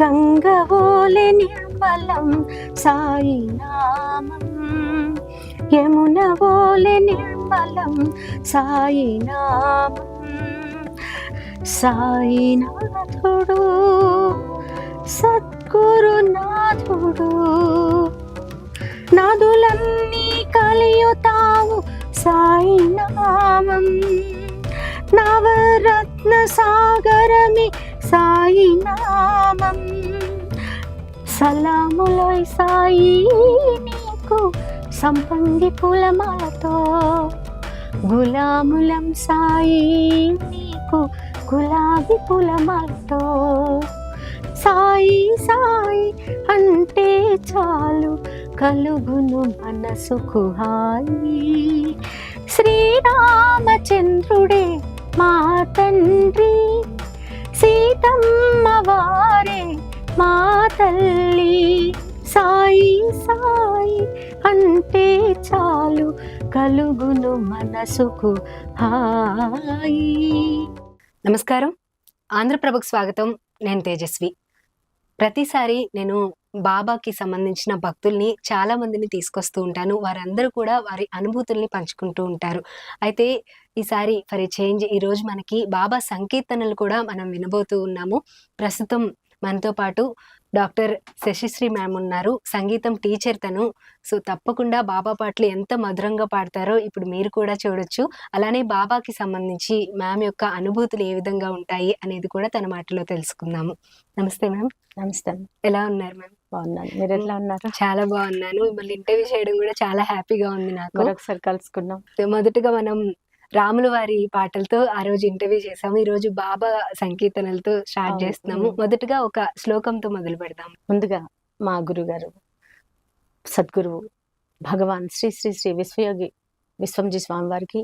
గంగవోలె నిర్మలం సాయి నామం, యమునవోలె నిర్మలం సాయి నామం. సాయినాథుడు సద్గురునాథుడు, నాదులన్నీ కలియుతావు సాయి నామం. నవరత్న సాగరమి సాయి నామం. సలాములై సాయి నీకు సంపంగి పూలమాలతో, గులాములం సాయి నీకు గులాబీ పూలమాలతో. సాయి సాయి అంటే చాలు కలుగును మనసుకు హాయి. శ్రీరామచంద్రుడే మా తండ్రి, సీతమ్మ వారే మా తల్లి. సాయి సాయి అంటే చాలు కలుగును మనసుకు హాయి. నమస్కారం, ఆంధ్రప్రభకు స్వాగతం. నేను తేజస్వి. ప్రతిసారి నేను బాబాకి సంబంధించిన భక్తుల్ని చాలా మందిని తీసుకొస్తూ ఉంటాను. వారందరూ కూడా వారి అనుభూతుల్ని పంచుకుంటూ ఉంటారు. అయితే ఈసారి ఫర్ ఏ చేంజ్ ఈరోజు మనకి బాబా సంకీర్తనలు కూడా మనం వినబోతూ ఉన్నాము. ప్రస్తుతం మనతో పాటు డాక్టర్ శశిశ్రీ మ్యామ్ ఉన్నారు. సంగీతం టీచర్ తను. సో తప్పకుండా బాబా పాటలు ఎంత మధురంగా పాడతారో ఇప్పుడు మీరు కూడా చూడొచ్చు. అలానే బాబాకి సంబంధించి మ్యామ్ యొక్క అనుభూతులు ఏ విధంగా ఉంటాయి అనేది కూడా తన మాటలో తెలుసుకుందాము. నమస్తే మ్యామ్. నమస్తే. ఎలా ఉన్నారు మ్యామ్? బాగున్నాను, మీరు ఎట్లా ఉన్నారు? చాలా బాగున్నాను. మిమ్మల్ని ఇంటర్వ్యూ చేయడం కూడా చాలా హ్యాపీగా ఉంది నాకు. ఒకసారి కలుసుకున్నాం. మొదటగా మనం రాముల వారి పాటలతో ఆ రోజు ఇంటర్వ్యూ చేసాము. ఈ రోజు బాబా సంకీర్తనలతో స్టార్ట్ చేస్తున్నాము. మొదటగా ఒక శ్లోకంతో మొదలు పెడదాం. ముందుగా మా గురుగారు సద్గురువు భగవాన్ శ్రీ శ్రీ శ్రీ విశ్వయోగి విశ్వంజీ స్వామి వారికి,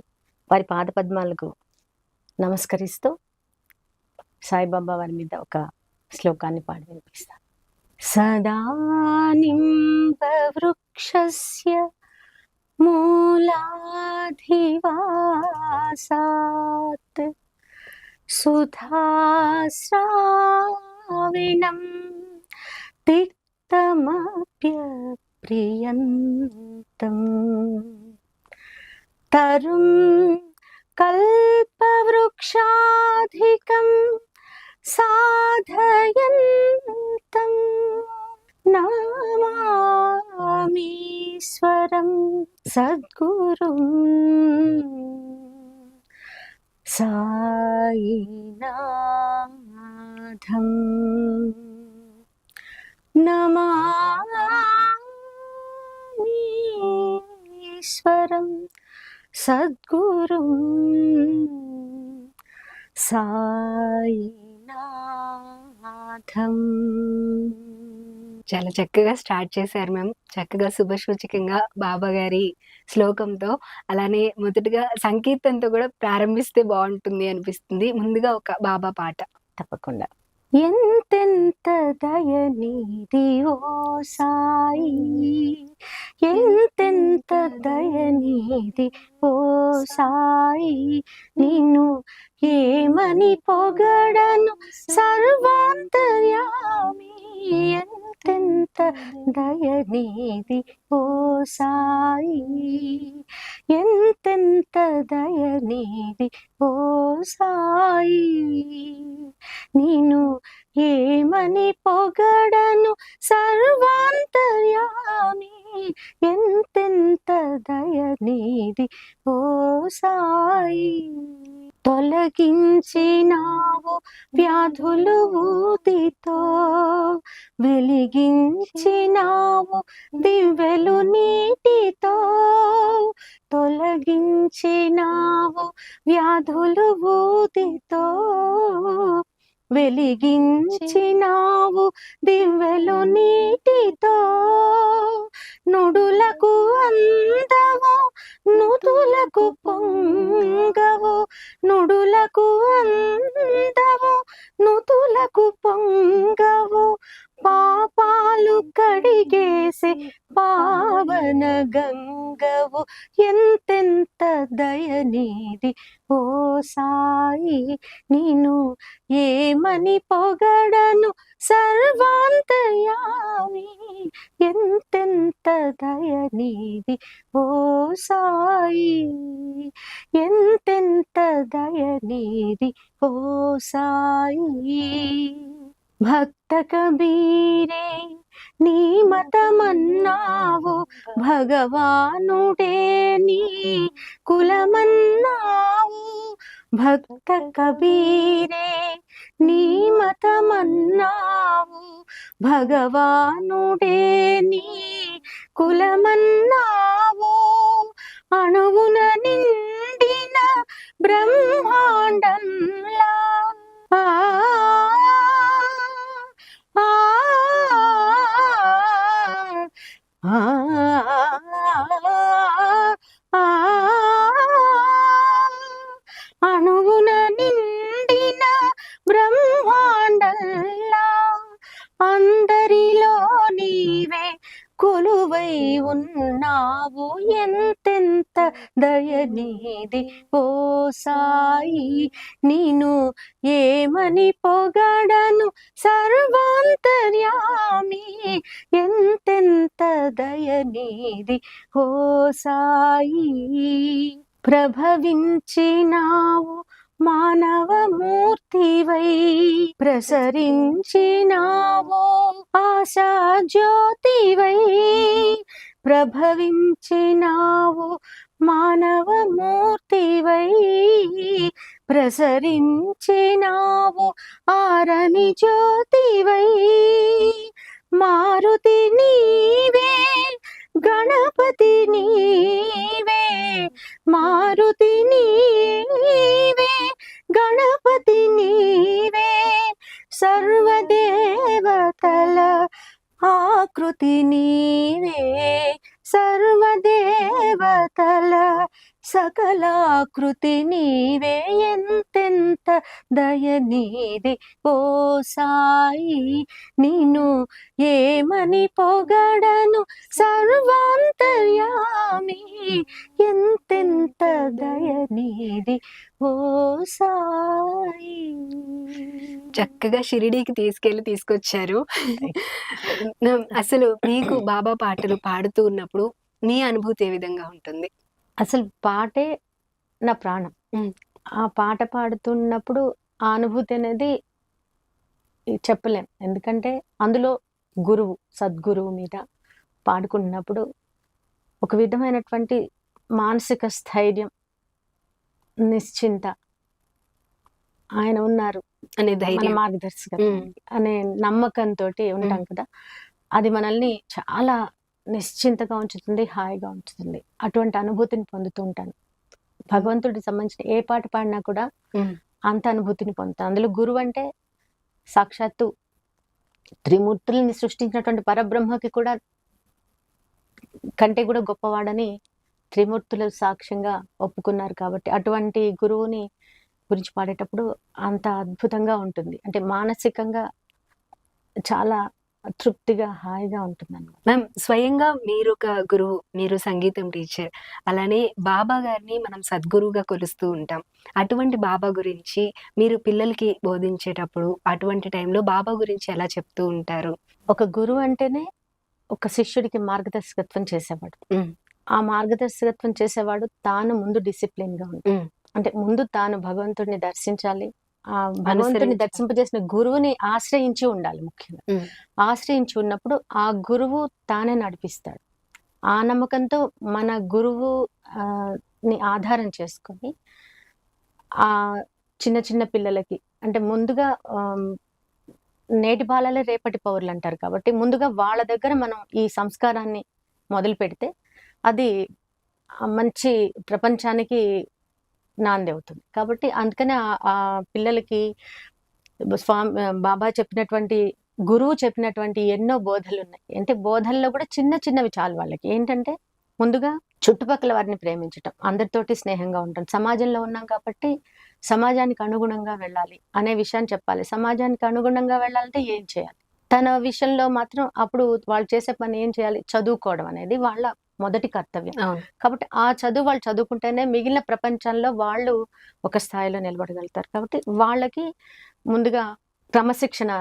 వారి పాద పద్మాలకు నమస్కరిస్తూ సాయిబాబా వారి మీద ఒక శ్లోకాన్ని పాడి వినిపిస్తాను. సదా నింబ వృక్షస్య మూలాధివాసాత్ సుధాస్రావిణం తిక్తమప్యప్రియంతం తరుం కల్పవృక్షాధికం సాధయంతం నమామీశ్వరం సద్గురుం సాయినాథం. నమామీశ్వరం సద్గురుం సాయినాథం. చాలా చక్కగా స్టార్ట్ చేశారు మ్యామ్. చక్కగా శుభసూచకంగా బాబా గారి శ్లోకంతో, అలానే మొదటగా సంకీర్తనతో కూడా ప్రారంభిస్తే బాగుంటుంది అనిపిస్తుంది. ముందుగా ఒక బాబా పాట. తప్పకుండా. ఎంతెంత దయనీది ఓ సాయి, ఎంతెంత దయనీది ఓ సాయి, నిన్ను ఏమని పొగడను సర్వాంతర్యామి. ఎంతెంత దయనీది ఓ సాయి, ఎంతెంత దయనీది ఓ సాయి, నేను ఏమని పొగడను సర్వాంతర్యామి. ఎంతెంత దయనీది ఓ సాయి. తొలగించినావు వ్యాధులు ఊదితో, వెలిగించినావు దివ్వెలు నీటితో. తొలగించినావు వ్యాధులు ఊదితో, వెలిగించినావు దివ్వెలు నీటితో. నుడులకు అందవు నుదులకు పొంగవు, నుడులకు అందవు నుదులకు పొంగవు, పాపాలు కడిగేసే పావన గంగవు, ఎంతెంత దయనీది ఓ సాయి, నేను ఏమని పొగడను సర్వాంతర్యామి, ఎంతెంత దయనీది ఓ సాయి, ఎంతెంత దయనీది ఓ సాయి. భక్త కబీరే నీ మతమన్నావు, భగవానుడే నీ కులమన్నావు. భక్త కబీరే నీ మతమన్నావు, భగవానుడే నీ కులమన్నావు. అణువున నిండిన బ్రహ్మాండంలా ఆ ఆ ఆ ఆ అణువున నిండిన బ్రహ్మాండంలా అందరిలో నీవే కొలువై ఉన్నావు, ఎంతెంత దయనీది ఓ సాయి, నేను ఏమని పొగడను సర్వాంతర్యామి, ఎంతెంత దయనీది ఓ సాయి. ప్రభవించినావు మానవమూర్తివై, ప్రసరించినావో ఆశా జ్యోతివై, ప్రభవించినావు మానవమూర్తివై, ప్రసరించినావు ఆరని జ్యోతివై. మారుతి నీవే, గణపతి నీవే, మారుతి నీవే, గణపతి నీవే, సర్వదేవతల ఆకృతి నీవే, సర్వదేవతల సకలాకృతి నీవే, ఎంతెంత దయనీది ఓ సాయి, నేను ఏమని పొగడను సర్వాంతర్యామి, ఎంతెంత దయనీది ఓ సాయి. చక్కగా షిరిడీకి తీసుకొచ్చారు. అసలు మీకు బాబా పాటలు పాడుతూ ఉన్నప్పుడు మీ అనుభూతి ఏ విధంగా ఉంటుంది? అసలు పాటే నా ప్రాణం. ఆ పాట పాడుతున్నప్పుడు ఆ అనుభూతి అనేది చెప్పలేం. ఎందుకంటే అందులో గురువు, సద్గురువు మీద పాడుకున్నప్పుడు ఒక విధమైనటువంటి మానసిక స్థైర్యం, నిశ్చింత, ఆయన ఉన్నారు అనే మన ధైర్యం. మార్గదర్శకత్వం అనే నమ్మకంతో ఉంటాం కదా, అది మనల్ని చాలా నిశ్చింతగా ఉంచుతుంది, హాయిగా ఉంచుతుంది. అటువంటి అనుభూతిని పొందుతూ ఉంటాను. భగవంతుడికి సంబంధించిన ఏ పాట పాడినా కూడా అంత అనుభూతిని పొందుతాను. అందులో గురువు అంటే సాక్షాత్తు త్రిమూర్తుల్ని సృష్టించినటువంటి పరబ్రహ్మకి కూడా కంటే కూడా గొప్పవాడని త్రిమూర్తులు సాక్ష్యంగా ఒప్పుకున్నారు. కాబట్టి అటువంటి గురువుని గురించి పాడేటప్పుడు అంత అద్భుతంగా ఉంటుంది. అంటే మానసికంగా చాలా తృప్తిగా, హాయిగా ఉంటుంది అన్నమాట. మ్యామ్, స్వయంగా మీరు ఒక గురువు, మీరు సంగీతం టీచర్, అలానే బాబా గారిని మనం సద్గురువుగా కొలుస్తూ ఉంటాం. అటువంటి బాబా గురించి మీరు పిల్లలకి బోధించేటప్పుడు అటువంటి టైంలో బాబా గురించి ఎలా చెప్తూ ఉంటారు? ఒక గురువు అంటేనే ఒక శిష్యుడికి మార్గదర్శకత్వం చేసేవాడు. ఆ మార్గదర్శకత్వం చేసేవాడు తాను ముందు డిసిప్లిన్ గా ఉంటాడు. అంటే ముందు తాను భగవంతుడిని దర్శించాలి, ఆ భగవంతుడిని దర్శింపజేసిన గురువుని ఆశ్రయించి ఉండాలి. ముఖ్యంగా ఆశ్రయించి ఉన్నప్పుడు ఆ గురువు తానే నడిపిస్తాడు. ఆ నమ్మకంతో మన గురువు ని ఆధారం చేసుకొని ఆ చిన్న చిన్న పిల్లలకి, అంటే ముందుగా నేటి బాలలే రేపటి పౌరులు అంటారు కాబట్టి ముందుగా వాళ్ళ దగ్గర మనం ఈ సంస్కారాన్ని మొదలు పెడితే అది మంచి ప్రపంచానికి నాంది అవుతుంది. కాబట్టి అందుకనే ఆ పిల్లలకి బాబా చెప్పినటువంటి, గురువు చెప్పినటువంటి ఎన్నో బోధలు ఉన్నాయి. అంటే బోధల్లో కూడా చిన్న చిన్నవి చాలు వాళ్ళకి. ఏంటంటే ముందుగా చుట్టుపక్కల వారిని ప్రేమించటం, అందరితోటి స్నేహంగా ఉండటం. సమాజంలో ఉన్నాం కాబట్టి సమాజానికి అనుగుణంగా వెళ్ళాలి అనే విషయాన్ని చెప్పాలి. సమాజానికి అనుగుణంగా వెళ్ళాలంటే ఏం చేయాలి? తన విషయంలో మాత్రం అప్పుడు వాళ్ళు చేసే పని ఏం చేయాలి, చదువుకోవడం అనేది వాళ్ళ మొదటి కర్తవ్యం. అవును. కాబట్టి ఆ చదువు వాళ్ళు చదువుకుంటేనే మిగిలిన ప్రపంచంలో వాళ్ళు ఒక స్థాయిలో నిలబడగలుగుతారు. కాబట్టి వాళ్ళకి ముందుగా క్రమశిక్షణ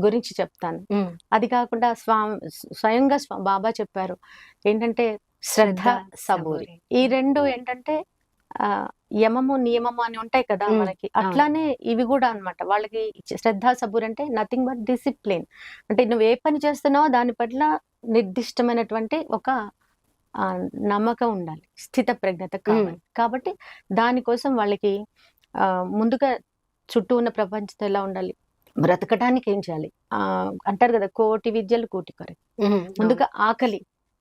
గురించి చెప్తాను. హ్మ్. అది కాకుండా స్వయంగా బాబా చెప్పారు ఏంటంటే శ్రద్ధ, సబూరి. ఈ 2 ఏంటంటే యమము, నియమము అని ఉంటాయి కదా హ్మ్. మనకి. అట్లానే ఇవి కూడా అన్నమాట. వాళ్ళకి శ్రద్ధ, సబూరి అంటే నథింగ్ బట్ డిసిప్లిన్. అంటే నువ్వు ఏ పని చేస్తున్నావో దాని పట్ల నిర్దిష్టమైనటువంటి ఒక నమ్మకం ఉండాలి. స్థిత ప్రజ్ఞత కావాలి. కాబట్టి దానికోసం వాళ్ళకి ముందుగా చుట్టూ ఉన్న ప్రపంచంతో ఎలా ఉండాలి, బ్రతకడానికి ఏం చేయాలి, అంటారు కదా కోటి విద్యలు కూటి కొరకి. హ్మ్. ముందుగా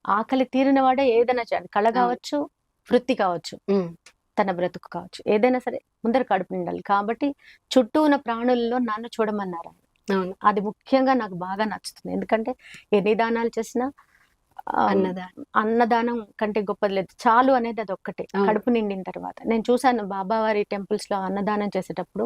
ఆకలి తీరిన వాడే ఏదైనా చేయాలి. కళ కావచ్చు, వృత్తి కావచ్చు, హ్మ్. తన బ్రతుకు కావచ్చు, ఏదైనా సరే ముందర కడుపు నిండాలి. కాబట్టి చుట్టూ ఉన్న ప్రాణుల్లో నన్ను చూడమన్నారు ఆయన. అవును. అది ముఖ్యంగా నాకు బాగా నచ్చుతుంది. ఎందుకంటే ఎన్ని దానాలు చేసినా అన్నదానం. అన్నదానం కంటే గొప్పది లేదు. చాలు అనేది అదొక్కటే. అవును. కడుపు నిండిన తర్వాత. నేను చూసాను బాబావారి టెంపుల్స్ లో అన్నదానం చేసేటప్పుడు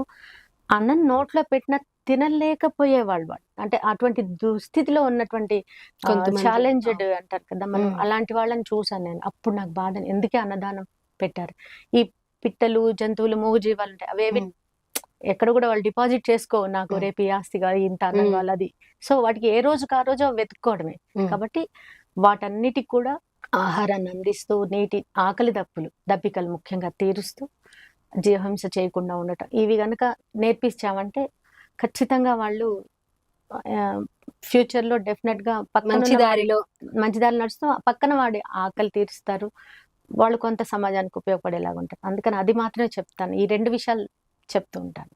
అన్నం నోట్లో పెట్టినా తినలేకపోయేవాళ్ళు వాళ్ళు. అంటే అటువంటి దుస్థితిలో ఉన్నటువంటి కొంతమంది. ఛాలెంజ్డ్ అంటారు కదా మనం, హ్మ్. అలాంటి వాళ్ళని చూసాను నేను. అప్పుడు నాకు బాధ, ఎందుకే అన్నదానం పెట్టారు. ఈ పిట్టలు, జంతువులు, మూగజీవాలు ఉంటాయి, అవేవి హ్మ్. ఎక్కడ కూడా వాళ్ళు డిపాజిట్ చేసుకోవు. నాకు హ్మ్. రేపు ఈ ఆస్తి కావాలి, ఇంత అన్నం హ్మ్. కావాలి అది. సో వాటికి ఏ రోజుకి ఆ రోజు వెతుక్కోవడమే. హ్మ్. కాబట్టి వాటన్నిటికి కూడా ఆహారాన్ని అందిస్తూ నీటి ఆకలి దప్పికలు ముఖ్యంగా తీరుస్తూ జీవహింస చేయకుండా ఉండటం, ఇవి గనక నేర్పించామంటే ఖచ్చితంగా వాళ్ళు ఫ్యూచర్ లో డెఫినెట్ గా మంచి దారిలో. మంచి దారి నడుస్తూ పక్కన వాడి ఆకలి తీరుస్తారు. వాళ్ళు కొంత సమాజానికి ఉపయోగపడేలాగా ఉంటారు. అందుకని అది మాత్రమే చెప్తాను. ఈ 2 విషయాలు చెప్తూ ఉంటాను.